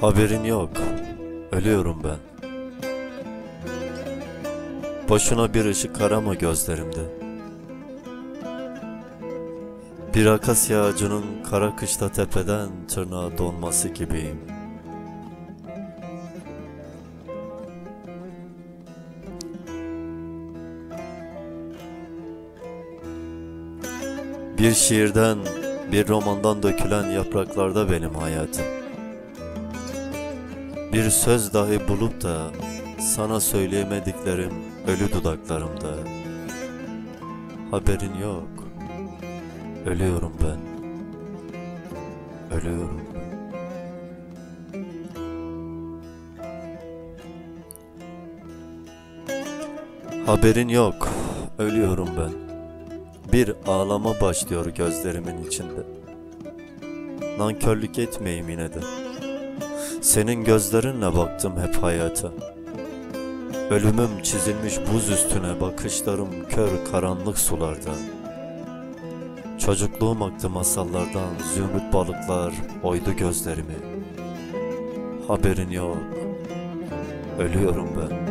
Haberin yok, ölüyorum ben. Boşuna bir ışık arama gözlerimde. Bir akasya ağacının kara kışta tepeden tırnağa donması gibiyim. Bir şiirden, bir romandan dökülen yapraklarda benim hayatım. Bir söz dahi bulup da sana söyleyemediklerim ölü dudaklarımda. Haberin yok, ölüyorum ben, ölüyorum. Haberin yok, ölüyorum ben. Bir ağlama başlıyor gözlerimin içinde. Nankörlük etmeyeyim yine de. Senin gözlerinle baktım hep hayata. Ölümüm çizilmiş buz üstüne, bakışlarım kör karanlık sularda. Çocukluğum aktı masallardan, zümrüt balıklar oydu gözlerimi. Haberin yok, ölüyorum ben.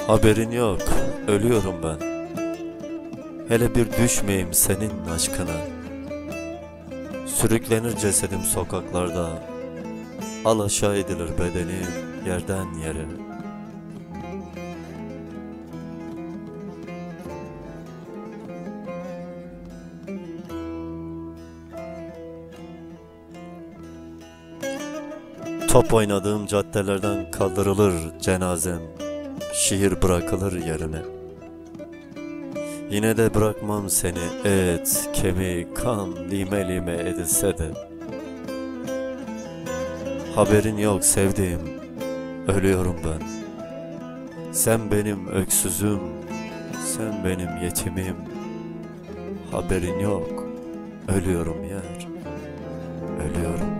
Haberin yok, ölüyorum ben. Hele bir düşmeyeyim senin aşkına. Sürüklenir cesedim sokaklarda, alaşağı edilir bedenim yerden yere. Top oynadığım caddelerden kaldırılır cenazem. Şiir bırakılır yerine. Yine de bırakmam seni, et, kemik, kan lime lime edilse de. Haberin yok sevdiğim, ölüyorum ben. Sen benim öksüzüm, sen benim yetimim. Haberin yok, ölüyorum yar, ölüyorum.